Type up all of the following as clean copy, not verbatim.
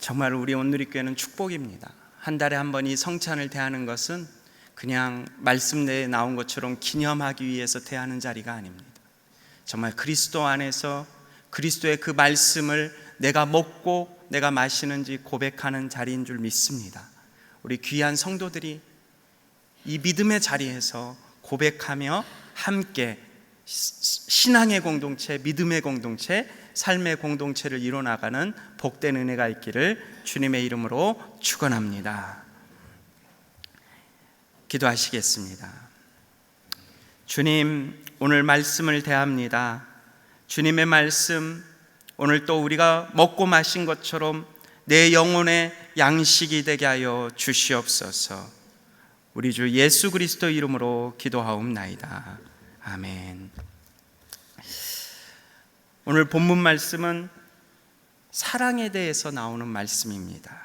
정말 우리 온누리교회는 축복입니다. 한 달에 한 번 이 성찬을 대하는 것은 그냥 말씀 내에 나온 것처럼 기념하기 위해서 대하는 자리가 아닙니다. 정말 그리스도 안에서 그리스도의 그 말씀을 내가 먹고 내가 마시는지 고백하는 자리인 줄 믿습니다. 우리 귀한 성도들이 이 믿음의 자리에서 고백하며 함께 신앙의 공동체, 믿음의 공동체, 삶의 공동체를 이뤄나가는 복된 은혜가 있기를 주님의 이름으로 축원합니다. 기도하시겠습니다. 주님, 오늘 말씀을 대합니다. 주님의 말씀, 오늘 또 우리가 먹고 마신 것처럼 내 영혼의 양식이 되게 하여 주시옵소서. 우리 주 예수 그리스도 이름으로 기도하옵나이다. 아멘. 오늘 본문 말씀은 사랑에 대해서 나오는 말씀입니다.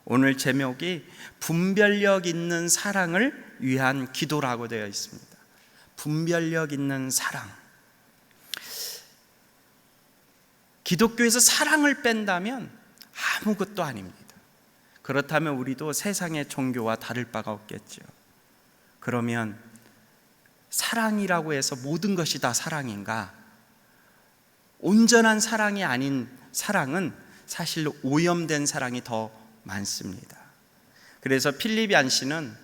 오늘 제목이 분별력 있는 사랑을 위한 기도라고 되어 있습니다. 분별력 있는 사랑. 기독교에서 사랑을 뺀다면 아무것도 아닙니다. 그렇다면 우리도 세상의 종교와 다를 바가 없겠죠. 그러면 사랑이라고 해서 모든 것이 다 사랑인가? 온전한 사랑이 아닌 사랑은 사실 오염된 사랑이 더 많습니다. 그래서 필립 얀시는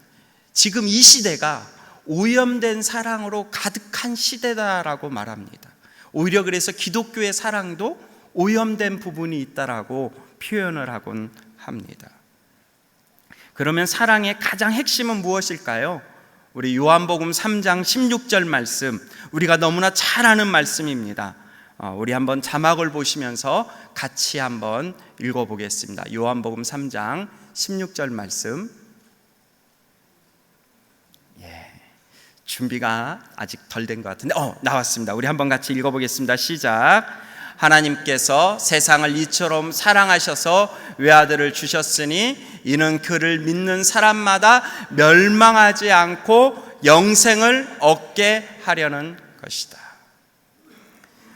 지금 이 시대가 오염된 사랑으로 가득한 시대다라고 말합니다. 오히려 그래서 기독교의 사랑도 오염된 부분이 있다라고 표현을 하곤 합니다. 그러면 사랑의 가장 핵심은 무엇일까요? 우리 요한복음 3장 16절 말씀, 우리가 너무나 잘 아는 말씀입니다. 우리 한번 자막을 보시면서 같이 한번 읽어보겠습니다. 요한복음 3장 16절 말씀. 준비가 아직 덜 된 것 같은데 나왔습니다. 우리 한번 같이 읽어보겠습니다. 시작. 하나님께서 세상을 이처럼 사랑하셔서 외아들을 주셨으니 이는 그를 믿는 사람마다 멸망하지 않고 영생을 얻게 하려는 것이다.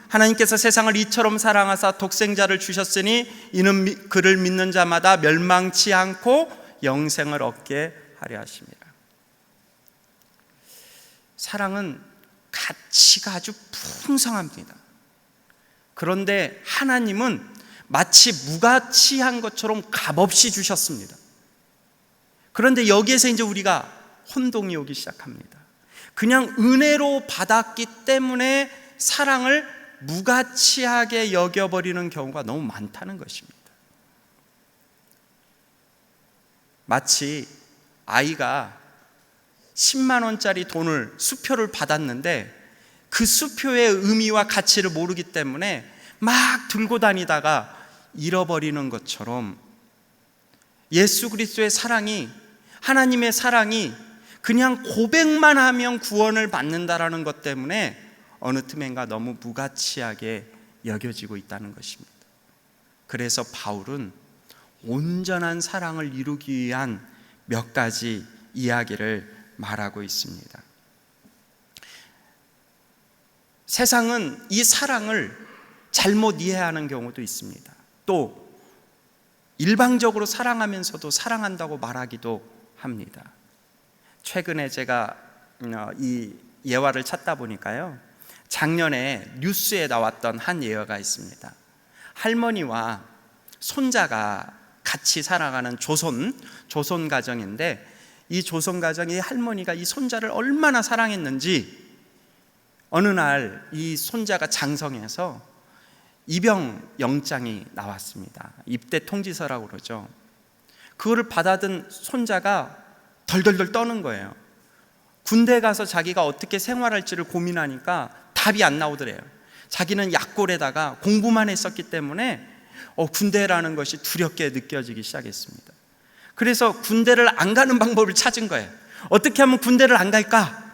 하나님께서 세상을 이처럼 사랑하사 독생자를 주셨으니 이는 그를 믿는 자마다 멸망치 않고 영생을 얻게 하려 하심이라. 사랑은 가치가 아주 풍성합니다. 그런데 하나님은 마치 무가치한 것처럼 값없이 주셨습니다. 그런데 여기에서 이제 우리가 혼동이 오기 시작합니다. 그냥 은혜로 받았기 때문에 사랑을 무가치하게 여겨버리는 경우가 너무 많다는 것입니다. 마치 아이가 10만 원짜리 돈을 수표를 받았는데 그 수표의 의미와 가치를 모르기 때문에 막 들고 다니다가 잃어버리는 것처럼 예수 그리스도의 사랑이, 하나님의 사랑이 그냥 고백만 하면 구원을 받는다라는 것 때문에 어느 틈엔가 너무 무가치하게 여겨지고 있다는 것입니다. 그래서 바울은 온전한 사랑을 이루기 위한 몇 가지 이야기를 말하고 있습니다. 세상은 이 사랑을 잘못 이해하는 경우도 있습니다. 또 일방적으로 사랑하면서도 사랑한다고 말하기도 합니다. 최근에 제가 이 예화를 찾다 보니까요, 작년에 뉴스에 나왔던 한 예화가 있습니다. 할머니와 손자가 같이 살아가는 조선 가정인데, 이 조선 가정이 할머니가 이 손자를 얼마나 사랑했는지 어느 날 이 손자가 장성해서 입영 영장이 나왔습니다. 입대 통지서라고 그러죠. 그거를 받아든 손자가 덜덜덜 떠는 거예요. 군대 가서 자기가 어떻게 생활할지를 고민하니까 답이 안 나오더래요. 자기는 약골에다가 공부만 했었기 때문에 군대라는 것이 두렵게 느껴지기 시작했습니다. 그래서 군대를 안 가는 방법을 찾은 거예요. 어떻게 하면 군대를 안 갈까?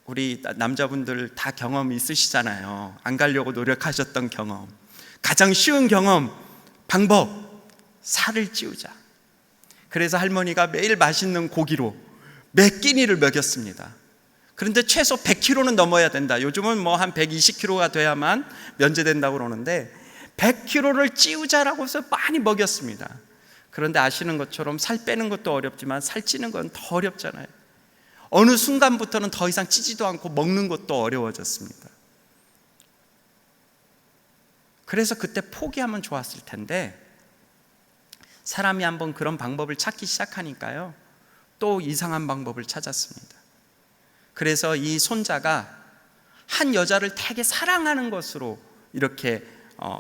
우리 남자분들 다 경험이 있으시잖아요. 안 가려고 노력하셨던 경험. 가장 쉬운 방법, 살을 찌우자. 그래서 할머니가 매일 맛있는 고기로 몇 끼니를 먹였습니다. 그런데 최소 100kg는 넘어야 된다. 요즘은 한 120kg가 돼야만 면제된다고 그러는데 100kg를 찌우자라고 해서 많이 먹였습니다. 그런데 아시는 것처럼 살 빼는 것도 어렵지만 살 찌는 건 더 어렵잖아요. 어느 순간부터는 더 이상 찌지도 않고 먹는 것도 어려워졌습니다. 그래서 그때 포기하면 좋았을 텐데, 사람이 한번 그런 방법을 찾기 시작하니까요, 또 이상한 방법을 찾았습니다. 그래서 이 손자가 한 여자를 되게 사랑하는 것으로 이렇게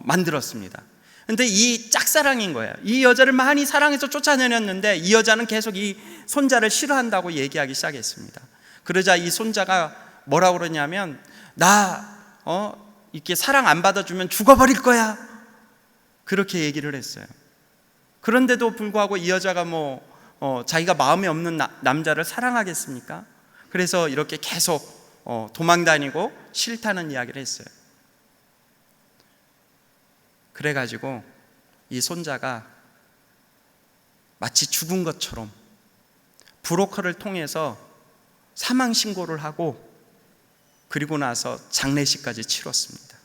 만들었습니다. 근데 이 짝사랑인 거예요. 이 여자를 많이 사랑해서 쫓아내렸는데 이 여자는 계속 이 손자를 싫어한다고 얘기하기 시작했습니다. 그러자 이 손자가 뭐라고 그러냐면, 나 이렇게 사랑 안 받아주면 죽어버릴 거야, 그렇게 얘기를 했어요. 그런데도 불구하고 이 여자가 자기가 마음에 없는 남자를 사랑하겠습니까? 그래서 이렇게 계속 도망다니고 싫다는 이야기를 했어요. 그래가지고 이 손자가 마치 죽은 것처럼 브로커를 통해서 사망 신고를 하고, 그리고 나서 장례식까지 치렀습니다.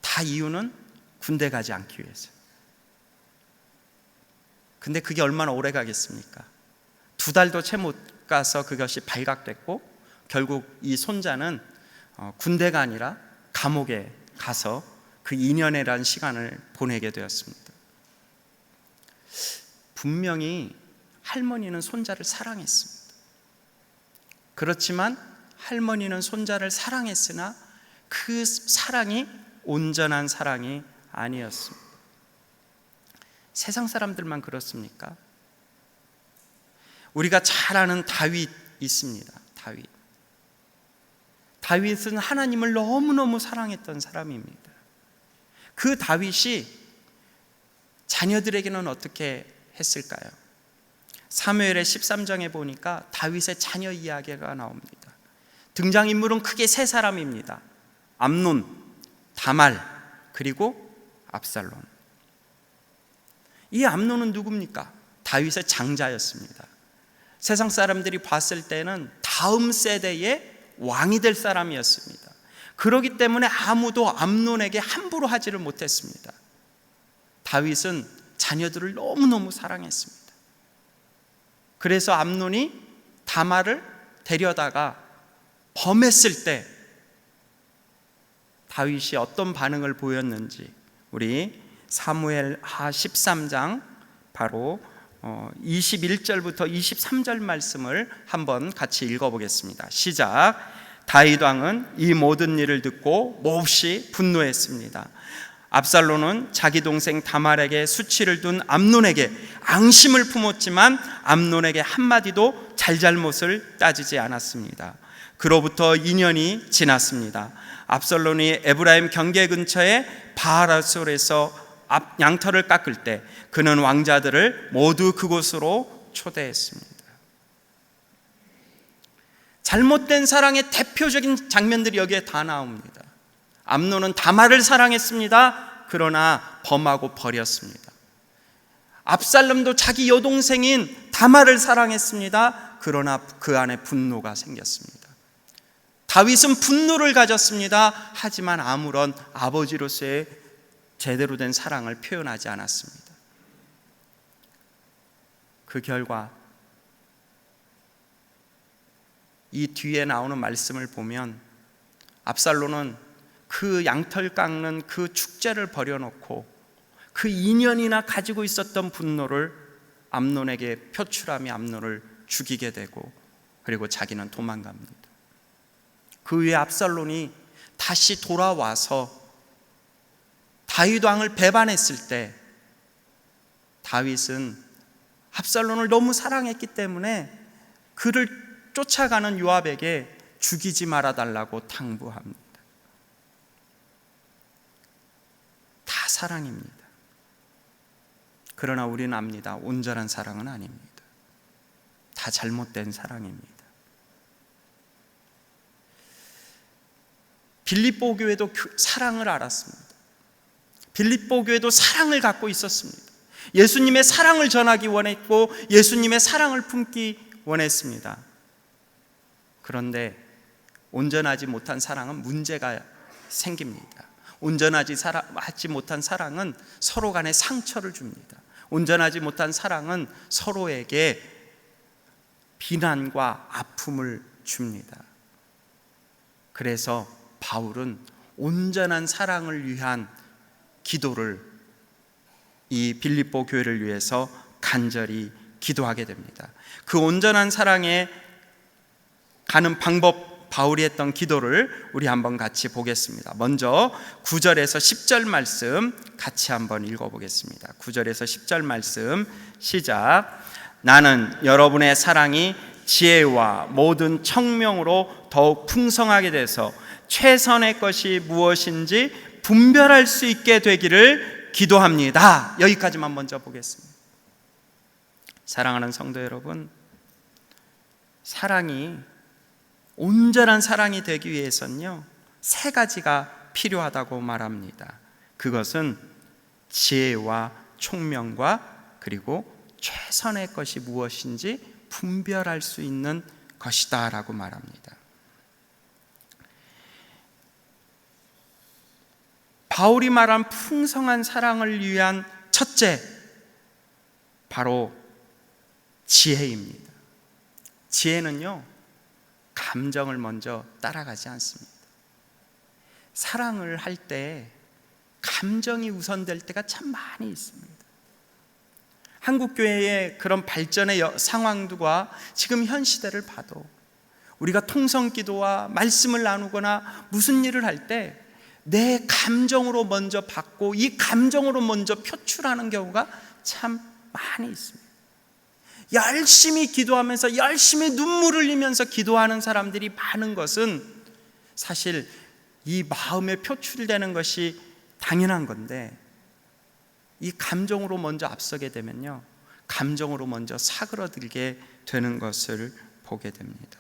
다 이유는 군대 가지 않기 위해서. 근데 그게 얼마나 오래 가겠습니까? 2달도 채 못 가서 그것이 발각됐고, 결국 이 손자는 군대가 아니라 감옥에 가서 그 2년이라는 시간을 보내게 되었습니다. 분명히 할머니는 손자를 사랑했습니다. 그렇지만 할머니는 손자를 사랑했으나 그 사랑이 온전한 사랑이 아니었습니다. 세상 사람들만 그렇습니까? 우리가 잘 아는 다윗 있습니다. 다윗은 하나님을 너무너무 사랑했던 사람입니다. 그 다윗이 자녀들에게는 어떻게 했을까요? 사무엘의 13장에 보니까 다윗의 자녀 이야기가 나옵니다. 등장인물은 크게 3사람입니다. 암논, 다말, 그리고 압살롬. 이 암논은 누굽니까? 다윗의 장자였습니다. 세상 사람들이 봤을 때는 다음 세대의 왕이 될 사람이었습니다. 그렇기 때문에 아무도 암논에게 함부로 하지를 못했습니다. 다윗은 자녀들을 너무너무 사랑했습니다. 그래서 암논이 다말을 데려다가 범했을 때 다윗이 어떤 반응을 보였는지 우리 사무엘하 13장 바로 21절부터 23절 말씀을 한번 같이 읽어보겠습니다. 시작. 다윗 왕은 이 모든 일을 듣고 몹시 분노했습니다. 압살롬은 자기 동생 다말에게 수치를 둔 암논에게 앙심을 품었지만 암논에게 한마디도 잘잘못을 따지지 않았습니다. 그로부터 2년이 지났습니다. 압살롬이 에브라임 경계 근처에 바알하솔에서 양털을 깎을 때 그는 왕자들을 모두 그곳으로 초대했습니다. 잘못된 사랑의 대표적인 장면들이 여기에 다 나옵니다. 암논은 다말을 사랑했습니다. 그러나 범하고 버렸습니다. 압살롬도 자기 여동생인 다말을 사랑했습니다. 그러나 그 안에 분노가 생겼습니다. 다윗은 분노를 가졌습니다. 하지만 아무런 아버지로서의 제대로 된 사랑을 표현하지 않았습니다. 그 결과 이 뒤에 나오는 말씀을 보면 압살롬은 그 양털 깎는 그 축제를 버려놓고 그 2년이나 가지고 있었던 분노를 암논에게 표출하며 암논을 죽이게 되고, 그리고 자기는 도망갑니다. 그 후에 압살롬이 다시 돌아와서 다윗 왕을 배반했을 때 다윗은 압살롬을 너무 사랑했기 때문에 그를 쫓아가는 요압에게 죽이지 말아달라고 당부합니다. 다 사랑입니다. 그러나 우리는 압니다. 온전한 사랑은 아닙니다. 다 잘못된 사랑입니다. 빌립보 교회도 사랑을 알았습니다. 빌립보 교회도 사랑을 갖고 있었습니다. 예수님의 사랑을 전하기 원했고 예수님의 사랑을 품기 원했습니다. 그런데 온전하지 못한 사랑은 문제가 생깁니다. 온전하지 못한 사랑은 서로 간에 상처를 줍니다. 온전하지 못한 사랑은 서로에게 비난과 아픔을 줍니다. 그래서 바울은 온전한 사랑을 위한 기도를 이 빌립보 교회를 위해서 간절히 기도하게 됩니다. 그 온전한 사랑에 가는 방법, 바울이 했던 기도를 우리 한번 같이 보겠습니다. 먼저 9절에서 10절 말씀 같이 한번 읽어보겠습니다. 9절에서 10절 말씀 시작. 나는 여러분의 사랑이 지혜와 모든 청명으로 더욱 풍성하게 돼서 최선의 것이 무엇인지 분별할 수 있게 되기를 기도합니다. 여기까지만 먼저 보겠습니다. 사랑하는 성도 여러분, 사랑이 온전한 사랑이 되기 위해서는요, 세 가지가 필요하다고 말합니다. 그것은 지혜와 총명과 그리고 최선의 것이 무엇인지 분별할 수 있는 것이다 라고 말합니다. 바울이 말한 풍성한 사랑을 위한 첫째, 바로 지혜입니다. 지혜는요, 감정을 먼저 따라가지 않습니다. 사랑을 할 때 감정이 우선될 때가 참 많이 있습니다. 한국교회의 그런 발전의 상황과 지금 현 시대를 봐도 우리가 통성기도와 말씀을 나누거나 무슨 일을 할 때 내 감정으로 먼저 받고 이 감정으로 먼저 표출하는 경우가 참 많이 있습니다. 열심히 기도하면서 열심히 눈물을 흘리면서 기도하는 사람들이 많은 것은 사실 이 마음에 표출되는 것이 당연한 건데, 이 감정으로 먼저 앞서게 되면요, 감정으로 먼저 사그러들게 되는 것을 보게 됩니다.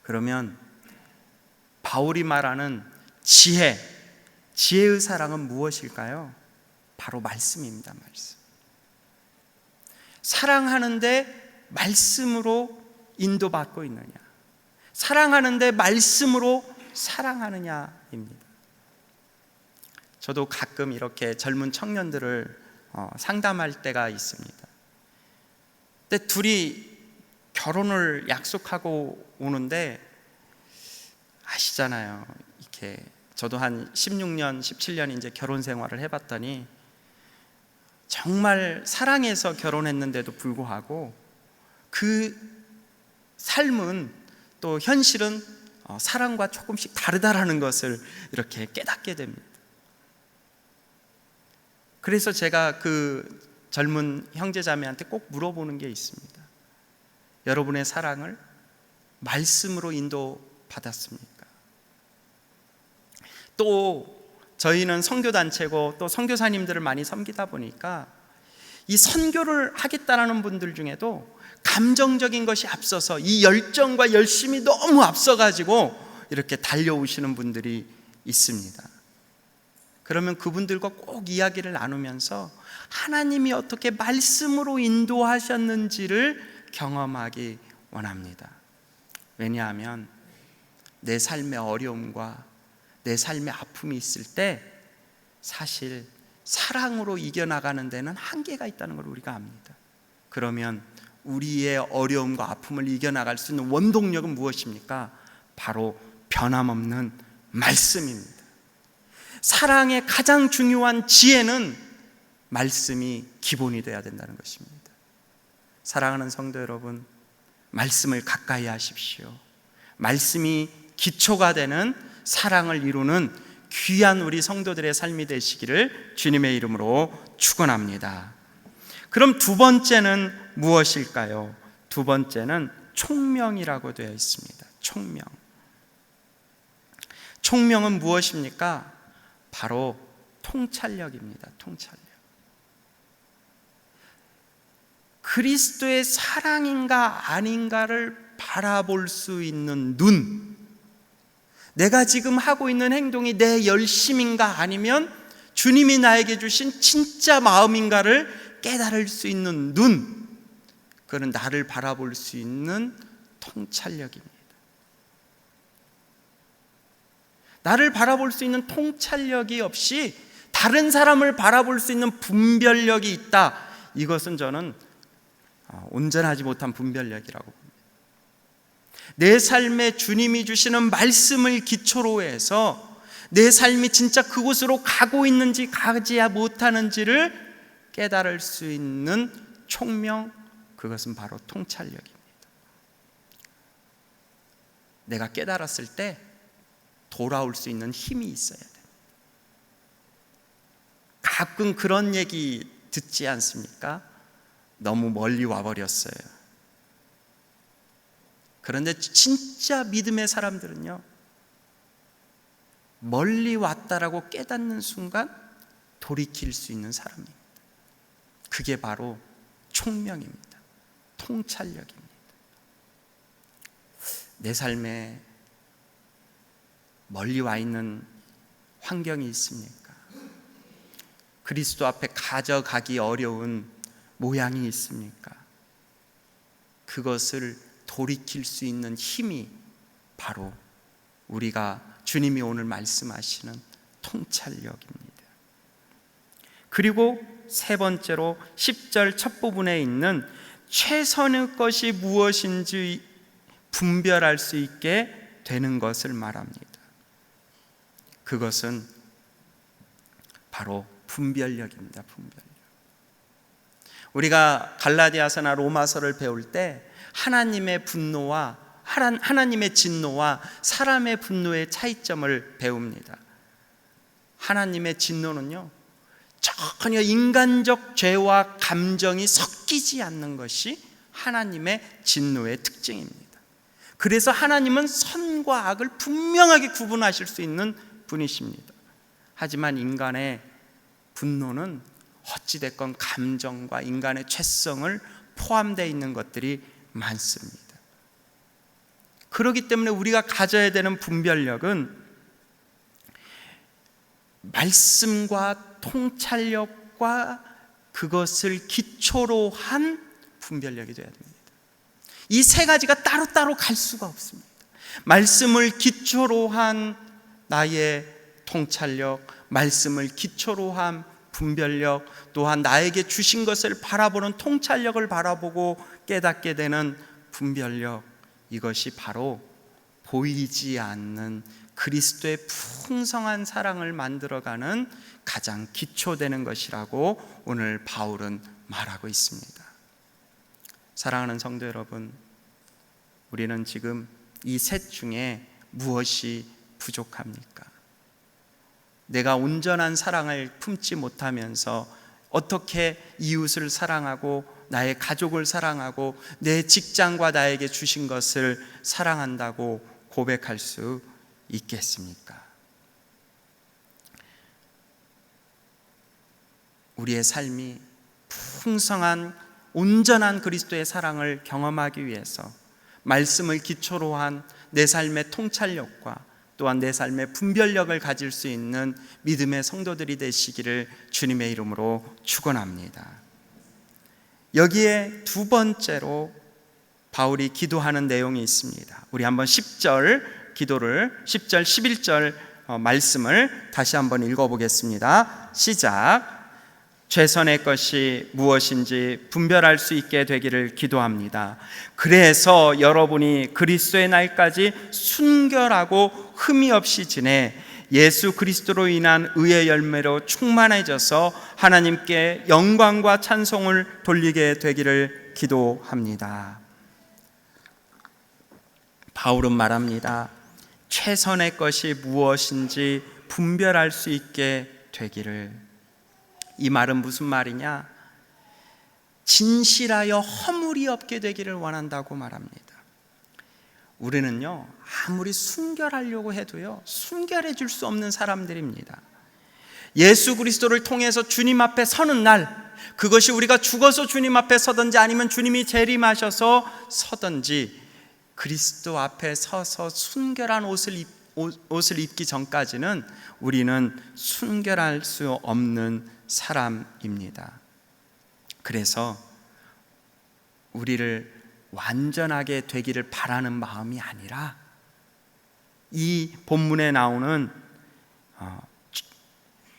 그러면 바울이 말하는 지혜의 사랑은 무엇일까요? 바로 말씀입니다. 말씀. 사랑하는데 말씀으로 인도받고 있느냐, 사랑하는데 말씀으로 사랑하느냐입니다. 저도 가끔 이렇게 젊은 청년들을 상담할 때가 있습니다. 근데 둘이 결혼을 약속하고 오는데, 아시잖아요, 이렇게 저도 한 16년, 17년 이제 결혼 생활을 해봤더니 정말 사랑해서 결혼했는데도 불구하고 그 삶은 또 현실은 사랑과 조금씩 다르다라는 것을 이렇게 깨닫게 됩니다. 그래서 제가 그 젊은 형제자매한테 꼭 물어보는 게 있습니다. 여러분의 사랑을 말씀으로 인도받았습니까? 또 저희는 선교단체고 또 선교사님들을 많이 섬기다 보니까 이 선교를 하겠다라는 분들 중에도 감정적인 것이 앞서서 이 열정과 열심이 너무 앞서가지고 이렇게 달려오시는 분들이 있습니다. 그러면 그분들과 꼭 이야기를 나누면서 하나님이 어떻게 말씀으로 인도하셨는지를 경험하기 원합니다. 왜냐하면 내 삶의 어려움과 내 삶의 아픔이 있을 때 사실 사랑으로 이겨나가는 데는 한계가 있다는 걸 우리가 압니다. 그러면 우리의 어려움과 아픔을 이겨나갈 수 있는 원동력은 무엇입니까? 바로 변함없는 말씀입니다. 사랑의 가장 중요한 지혜는 말씀이 기본이 되어야 된다는 것입니다. 사랑하는 성도 여러분, 말씀을 가까이 하십시오. 말씀이 기초가 되는 사랑을 이루는 귀한 우리 성도들의 삶이 되시기를 주님의 이름으로 축원합니다. 그럼 두 번째는 무엇일까요? 두 번째는 총명이라고 되어 있습니다. 총명. 총명은 무엇입니까? 바로 통찰력입니다. 통찰력. 그리스도의 사랑인가 아닌가를 바라볼 수 있는 눈, 내가 지금 하고 있는 행동이 내 열심인가 아니면 주님이 나에게 주신 진짜 마음인가를 깨달을 수 있는 눈, 그건 나를 바라볼 수 있는 통찰력입니다. 나를 바라볼 수 있는 통찰력이 없이 다른 사람을 바라볼 수 있는 분별력이 있다. 이것은 저는 온전하지 못한 분별력이라고 봅니다. 내 삶에 주님이 주시는 말씀을 기초로 해서 내 삶이 진짜 그곳으로 가고 있는지 가지 못하는지를 깨달을 수 있는 총명, 그것은 바로 통찰력입니다. 내가 깨달았을 때 돌아올 수 있는 힘이 있어야 돼. 가끔 그런 얘기 듣지 않습니까? 너무 멀리 와버렸어요. 그런데 진짜 믿음의 사람들은요, 멀리 왔다라고 깨닫는 순간 돌이킬 수 있는 사람입니다. 그게 바로 총명입니다. 통찰력입니다. 내 삶에 멀리 와 있는 환경이 있습니까? 그리스도 앞에 가져가기 어려운 모양이 있습니까? 그것을 돌이킬 수 있는 힘이 바로 우리가 주님이 오늘 말씀하시는 통찰력입니다. 그리고 세 번째로 10절 첫 부분에 있는 최선의 것이 무엇인지 분별할 수 있게 되는 것을 말합니다. 그것은 바로 분별력입니다. 분별력. 우리가 갈라디아서나 로마서를 배울 때 하나님의 분노와 하나님의 진노와 사람의 분노의 차이점을 배웁니다. 하나님의 진노는요, 전혀 인간적 죄와 감정이 섞이지 않는 것이 하나님의 진노의 특징입니다. 그래서 하나님은 선과 악을 분명하게 구분하실 수 있는 분이십니다. 하지만 인간의 분노는 어찌됐건 감정과 인간의 죄성을 포함되어 있는 것들이 많습니다. 그렇기 때문에 우리가 가져야 되는 분별력은 말씀과 통찰력과 그것을 기초로 한 분별력이 되어야 됩니다. 이 세 가지가 따로따로 갈 수가 없습니다. 말씀을 기초로 한 나의 통찰력, 말씀을 기초로 한 분별력, 또한 나에게 주신 것을 바라보는 통찰력을 바라보고 깨닫게 되는 분별력, 이것이 바로 보이지 않는 그리스도의 풍성한 사랑을 만들어가는 가장 기초되는 것이라고 오늘 바울은 말하고 있습니다. 사랑하는 성도 여러분, 우리는 지금 이 셋 중에 무엇이 부족합니까? 내가 온전한 사랑을 품지 못하면서 어떻게 이웃을 사랑하고 나의 가족을 사랑하고 내 직장과 나에게 주신 것을 사랑한다고 고백할 수 있겠습니까? 우리의 삶이 풍성한 온전한 그리스도의 사랑을 경험하기 위해서 말씀을 기초로 한 내 삶의 통찰력과 또한 내 삶의 분별력을 가질 수 있는 믿음의 성도들이 되시기를 주님의 이름으로 축원합니다. 여기에 두 번째로 바울이 기도하는 내용이 있습니다. 우리 한번 10절 기도를 10절 11절 말씀을 다시 한번 읽어보겠습니다. 시작. 최선의 것이 무엇인지 분별할 수 있게 되기를 기도합니다. 그래서 여러분이 그리스도의 날까지 순결하고 흠이 없이 지내 예수 그리스도로 인한 의의 열매로 충만해져서 하나님께 영광과 찬송을 돌리게 되기를 기도합니다. 바울은 말합니다. 최선의 것이 무엇인지 분별할 수 있게 되기를. 이 말은 무슨 말이냐? 진실하여 허물이 없게 되기를 원한다고 말합니다. 우리는요, 아무리 순결하려고 해도요, 순결해 줄 수 없는 사람들입니다. 예수 그리스도를 통해서 주님 앞에 서는 날, 그것이 우리가 죽어서 주님 앞에 서든지 아니면 주님이 재림하셔서 서든지 그리스도 앞에 서서 순결한 옷을 입기 전까지는 우리는 순결할 수 없는 사람입니다. 그래서 우리를 완전하게 되기를 바라는 마음이 아니라 이 본문에 나오는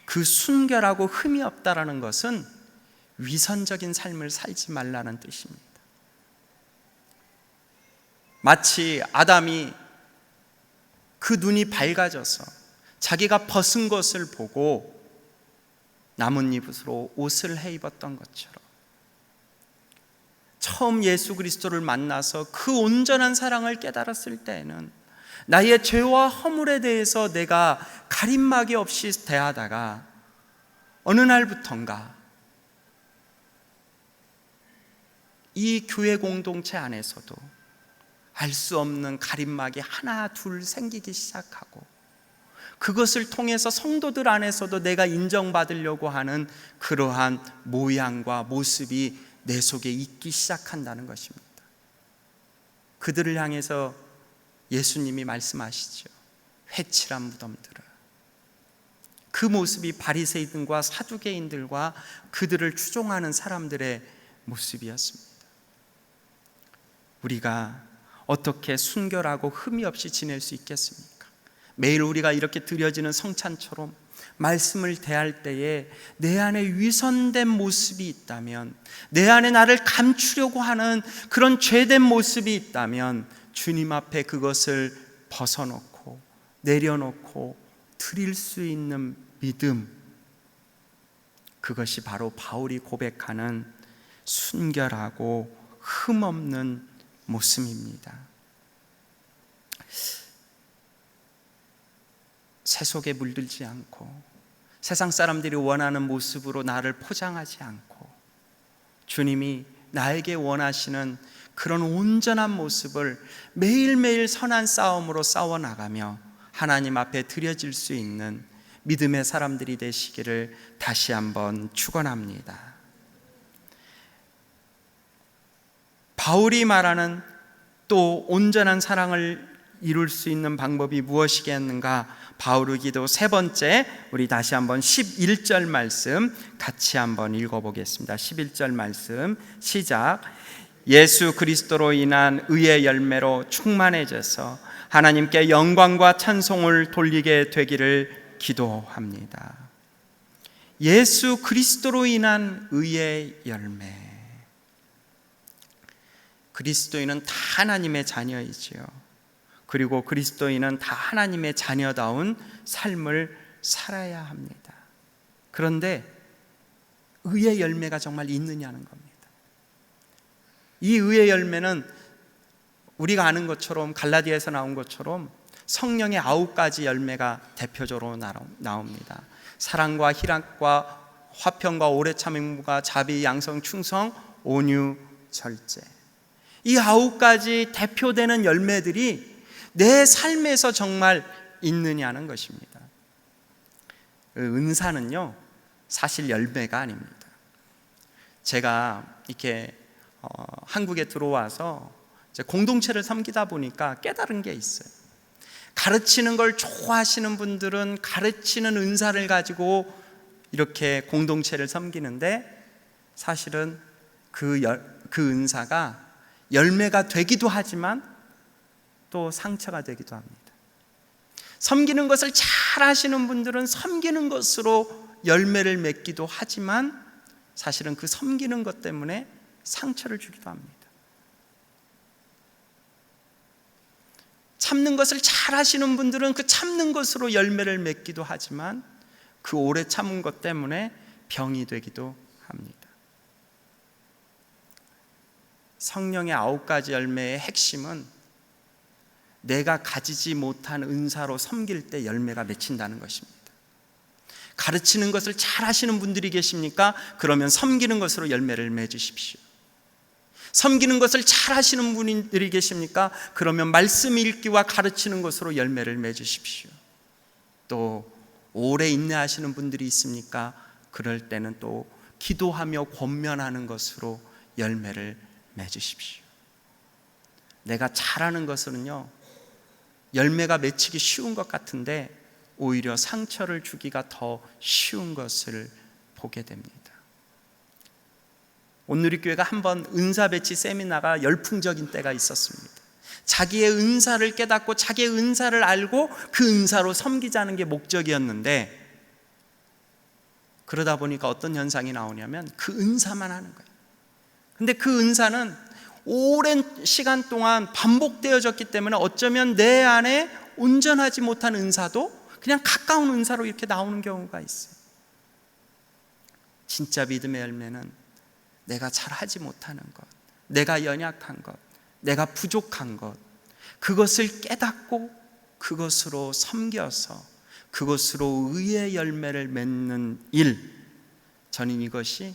그 순결하고 흠이 없다라는 것은 위선적인 삶을 살지 말라는 뜻입니다. 마치 아담이 그 눈이 밝아져서 자기가 벗은 것을 보고 나뭇잎으로 옷을 해 입었던 것처럼, 처음 예수 그리스도를 만나서 그 온전한 사랑을 깨달았을 때에는 나의 죄와 허물에 대해서 내가 가림막이 없이 대하다가 어느 날부턴가 이 교회 공동체 안에서도 알 수 없는 가림막이 하나 둘 생기기 시작하고, 그것을 통해서 성도들 안에서도 내가 인정받으려고 하는 그러한 모양과 모습이 내 속에 있기 시작한다는 것입니다. 그들을 향해서 예수님이 말씀하시죠. 회칠한 무덤들아. 그 모습이 바리새인들과 사두개인들과 그들을 추종하는 사람들의 모습이었습니다. 우리가 어떻게 순결하고 흠이 없이 지낼 수 있겠습니까? 매일 우리가 이렇게 드려지는 성찬처럼 말씀을 대할 때에 내 안에 위선된 모습이 있다면, 내 안에 나를 감추려고 하는 그런 죄된 모습이 있다면 주님 앞에 그것을 벗어놓고 내려놓고 드릴 수 있는 믿음, 그것이 바로 바울이 고백하는 순결하고 흠없는 모습입니다. 세속에 물들지 않고 세상 사람들이 원하는 모습으로 나를 포장하지 않고 주님이 나에게 원하시는 그런 온전한 모습을 매일매일 선한 싸움으로 싸워나가며 하나님 앞에 드려질 수 있는 믿음의 사람들이 되시기를 다시 한번 축원합니다. 바울이 말하는 또 온전한 사랑을 이룰 수 있는 방법이 무엇이겠는가? 바울의 기도 세 번째, 우리 다시 한번 11절 말씀 같이 한번 읽어보겠습니다. 11절 말씀 시작. 예수 그리스도로 인한 의의 열매로 충만해져서 하나님께 영광과 찬송을 돌리게 되기를 기도합니다. 예수 그리스도로 인한 의의 열매. 그리스도인은 다 하나님의 자녀이지요. 그리고 그리스도인은 다 하나님의 자녀다운 삶을 살아야 합니다. 그런데 의의 열매가 정말 있느냐는 겁니다. 이 의의 열매는 우리가 아는 것처럼, 갈라디아에서 나온 것처럼 성령의 9가지 열매가 대표적으로 나옵니다. 사랑과 희락과 화평과 오래 참음과 자비, 양성, 충성, 온유, 절제. 이 9가지 대표되는 열매들이 내 삶에서 정말 있느냐는 것입니다. 은사는요, 사실 열매가 아닙니다. 제가 이렇게 한국에 들어와서 공동체를 섬기다 보니까 깨달은 게 있어요. 가르치는 걸 좋아하시는 분들은 가르치는 은사를 가지고 이렇게 공동체를 섬기는데, 사실은 그 은사가 열매가 되기도 하지만 또 상처가 되기도 합니다. 섬기는 것을 잘 하시는 분들은 섬기는 것으로 열매를 맺기도 하지만 사실은 그 섬기는 것 때문에 상처를 주기도 합니다. 참는 것을 잘 하시는 분들은 그 참는 것으로 열매를 맺기도 하지만 그 오래 참은 것 때문에 병이 되기도 합니다. 성령의 9가지 열매의 핵심은 내가 가지지 못한 은사로 섬길 때 열매가 맺힌다는 것입니다. 가르치는 것을 잘 하시는 분들이 계십니까? 그러면 섬기는 것으로 열매를 맺으십시오. 섬기는 것을 잘 하시는 분들이 계십니까? 그러면 말씀 읽기와 가르치는 것으로 열매를 맺으십시오. 또 오래 인내하시는 분들이 있습니까? 그럴 때는 또 기도하며 권면하는 것으로 열매를 맺으십시오. 내가 잘하는 것은요, 열매가 맺히기 쉬운 것 같은데 오히려 상처를 주기가 더 쉬운 것을 보게 됩니다. 온누리교회가 한번 은사 배치 세미나가 열풍적인 때가 있었습니다. 자기의 은사를 깨닫고 자기의 은사를 알고 그 은사로 섬기자는 게 목적이었는데, 그러다 보니까 어떤 현상이 나오냐면 그 은사만 하는 거예요. 근데 그 은사는 오랜 시간 동안 반복되어졌기 때문에 어쩌면 내 안에 온전하지 못한 은사도 그냥 가까운 은사로 이렇게 나오는 경우가 있어요. 진짜 믿음의 열매는 내가 잘하지 못하는 것, 내가 연약한 것, 내가 부족한 것, 그것을 깨닫고 그것으로 섬겨서 그것으로 의의 열매를 맺는 일, 저는 이것이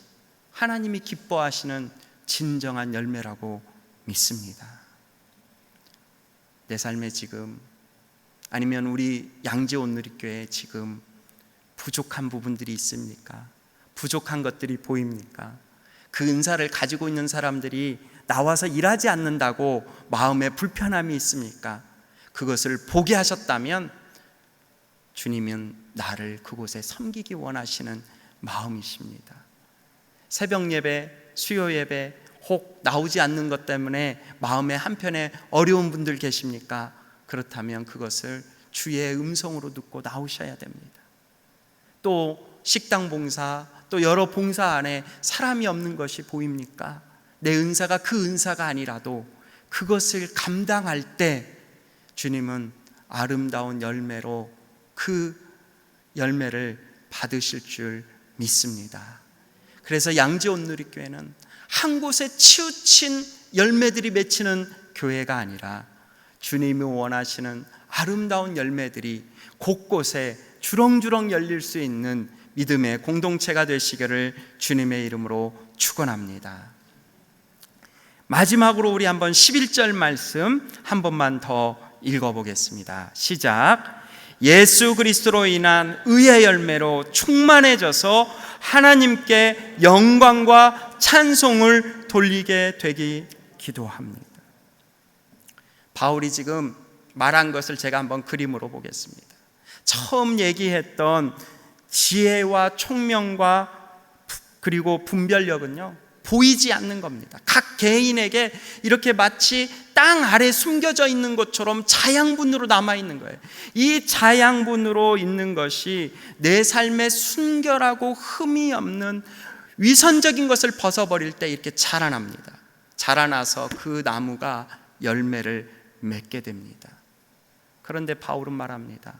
하나님이 기뻐하시는 진정한 열매라고 믿습니다. 내 삶에 지금, 아니면 우리 양재 온누리교회에 지금 부족한 부분들이 있습니까? 부족한 것들이 보입니까? 그 은사를 가지고 있는 사람들이 나와서 일하지 않는다고 마음에 불편함이 있습니까? 그것을 보게 하셨다면 주님은 나를 그곳에 섬기기 원하시는 마음이십니다. 새벽 예배, 수요 예배 혹 나오지 않는 것 때문에 마음의 한편에 어려운 분들 계십니까? 그렇다면 그것을 주의 음성으로 듣고 나오셔야 됩니다. 또 식당 봉사, 또 여러 봉사 안에 사람이 없는 것이 보입니까? 내 은사가 그 은사가 아니라도 그것을 감당할 때 주님은 아름다운 열매로 그 열매를 받으실 줄 믿습니다. 그래서 양재 온누리교회는 한 곳에 치우친 열매들이 맺히는 교회가 아니라 주님이 원하시는 아름다운 열매들이 곳곳에 주렁주렁 열릴 수 있는 믿음의 공동체가 되시기를 주님의 이름으로 축원합니다. 마지막으로 우리 한번 11절 말씀 한 번만 더 읽어보겠습니다. 시작. 예수 그리스도로 인한 의의 열매로 충만해져서 하나님께 영광과 찬송을 돌리게 되기 기도합니다. 바울이 지금 말한 것을 제가 한번 그림으로 보겠습니다. 처음 얘기했던 지혜와 총명과 그리고 분별력은요, 보이지 않는 겁니다. 각 개인에게 이렇게 마치 땅 아래 숨겨져 있는 것처럼 자양분으로 남아있는 거예요. 이 자양분으로 있는 것이 내 삶에 순결하고 흠이 없는 위선적인 것을 벗어버릴 때 이렇게 자라납니다. 자라나서 그 나무가 열매를 맺게 됩니다. 그런데 바울은 말합니다.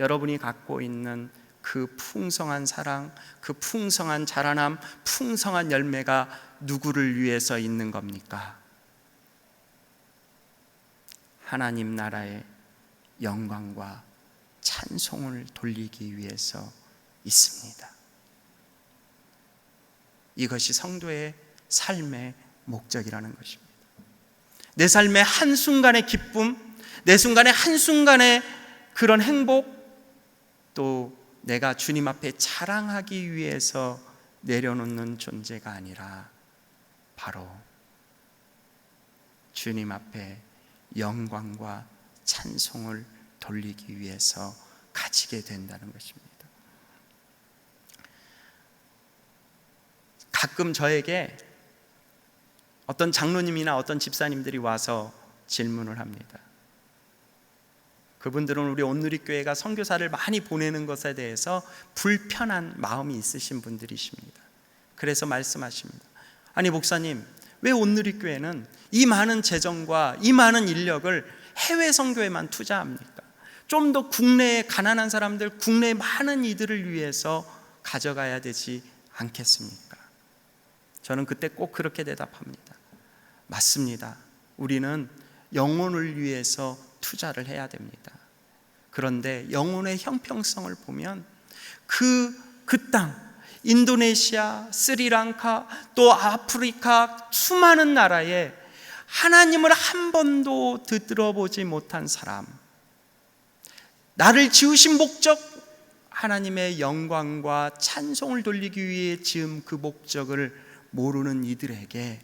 여러분이 갖고 있는 그 풍성한 사랑, 그 풍성한 자라남, 풍성한 열매가 누구를 위해서 있는 겁니까? 하나님 나라의 영광과 찬송을 돌리기 위해서 있습니다. 이것이 성도의 삶의 목적이라는 것입니다. 내 삶의 한순간의 기쁨, 내 순간의 한순간의 그런 행복, 또 내가 주님 앞에 자랑하기 위해서 내려놓는 존재가 아니라 바로 주님 앞에 영광과 찬송을 돌리기 위해서 가지게 된다는 것입니다. 가끔 저에게 어떤 장로님이나 어떤 집사님들이 와서 질문을 합니다. 그분들은 우리 온누리교회가 선교사를 많이 보내는 것에 대해서 불편한 마음이 있으신 분들이십니다. 그래서 말씀하십니다. 아니 목사님, 왜 온누리교회는 이 많은 재정과 이 많은 인력을 해외 선교에만 투자합니까? 좀 더 국내에 가난한 사람들, 국내의 많은 이들을 위해서 가져가야 되지 않겠습니까? 저는 그때 꼭 그렇게 대답합니다. 맞습니다. 우리는 영혼을 위해서 투자를 해야 됩니다. 그런데 영혼의 형평성을 보면 그 땅, 인도네시아, 스리랑카, 또 아프리카 수많은 나라에 하나님을 한 번도 들어보지 못한 사람, 나를 지으신 목적, 하나님의 영광과 찬송을 돌리기 위해 지은 그 목적을 모르는 이들에게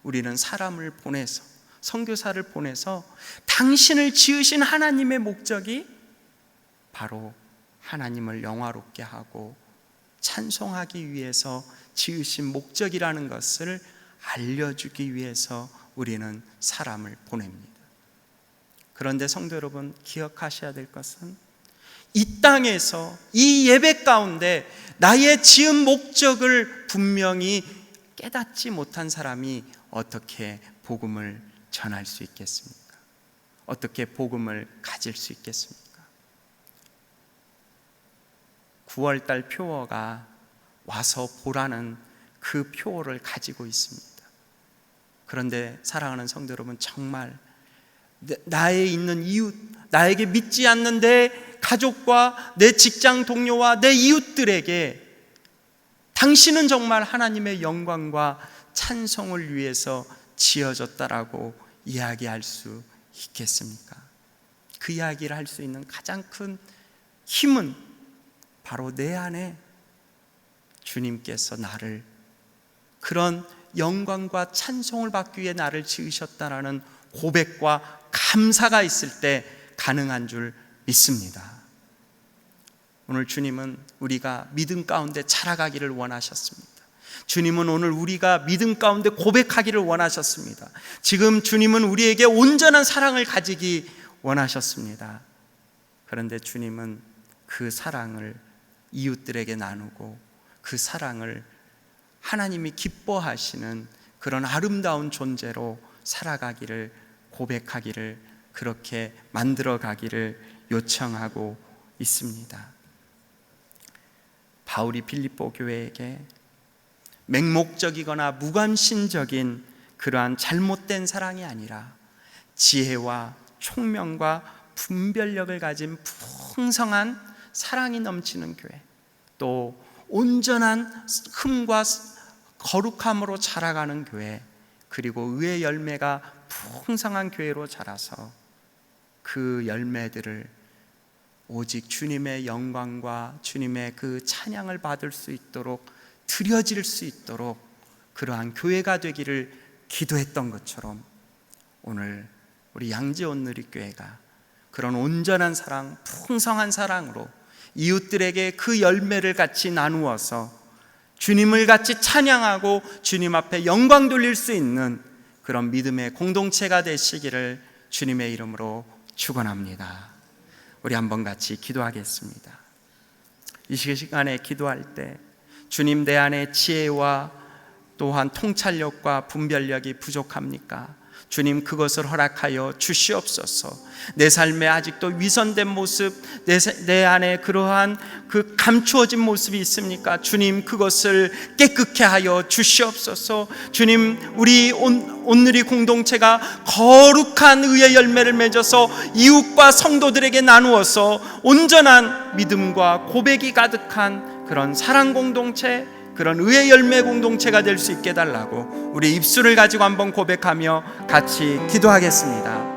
우리는 사람을 보내서, 선교사를 보내서 당신을 지으신 하나님의 목적이 바로 하나님을 영화롭게 하고 찬송하기 위해서 지으신 목적이라는 것을 알려주기 위해서 우리는 사람을 보냅니다. 그런데 성도 여러분, 기억하셔야 될 것은 이 땅에서 이 예배 가운데 나의 지은 목적을 분명히 깨닫지 못한 사람이 어떻게 복음을 전할 수 있겠습니까? 어떻게 복음을 가질 수 있겠습니까? 9월달 표어가 와서 보라는 그 표어를 가지고 있습니다. 그런데 사랑하는 성도 여러분, 정말 나의 있는 이웃, 나에게 믿지 않는 내 가족과 내 직장 동료와 내 이웃들에게 당신은 정말 하나님의 영광과 찬송을 위해서 지어졌다라고 이야기할 수 있겠습니까? 그 이야기를 할 수 있는 가장 큰 힘은 바로 내 안에 주님께서 나를 그런 영광과 찬송을 받기 위해 나를 지으셨다라는 고백과 감사가 있을 때 가능한 줄 믿습니다. 오늘 주님은 우리가 믿음 가운데 자라가기를 원하셨습니다. 주님은 오늘 우리가 믿음 가운데 고백하기를 원하셨습니다. 지금 주님은 우리에게 온전한 사랑을 가지기 원하셨습니다. 그런데 주님은 그 사랑을 이웃들에게 나누고 그 사랑을 하나님이 기뻐하시는 그런 아름다운 존재로 살아가기를, 고백하기를, 그렇게 만들어가기를 요청하고 있습니다. 바울이 빌립보 교회에게 맹목적이거나 무관심적인 그러한 잘못된 사랑이 아니라 지혜와 총명과 분별력을 가진 풍성한 사랑이 넘치는 교회, 또 온전한 흠과 거룩함으로 자라가는 교회, 그리고 의의 열매가 풍성한 교회로 자라서 그 열매들을 오직 주님의 영광과 주님의 그 찬양을 받을 수 있도록, 드려질 수 있도록 그러한 교회가 되기를 기도했던 것처럼 오늘 우리 양지온누리교회가 그런 온전한 사랑, 풍성한 사랑으로 이웃들에게 그 열매를 같이 나누어서 주님을 같이 찬양하고 주님 앞에 영광 돌릴 수 있는 그런 믿음의 공동체가 되시기를 주님의 이름으로 축원합니다. 우리 한번 같이 기도하겠습니다. 이 시간에 기도할 때 주님, 내 안에 지혜와 또한 통찰력과 분별력이 부족합니까? 주님, 그것을 허락하여 주시옵소서. 내 삶에 아직도 위선된 모습, 내 안에 그러한 그 감추어진 모습이 있습니까? 주님, 그것을 깨끗게 하여 주시옵소서. 주님, 우리 온누리 공동체가 거룩한 의의 열매를 맺어서 이웃과 성도들에게 나누어서 온전한 믿음과 고백이 가득한 그런 사랑 공동체, 그런 의의 열매 공동체가 될 수 있게 해달라고 우리 입술을 가지고 한번 고백하며 같이 기도하겠습니다.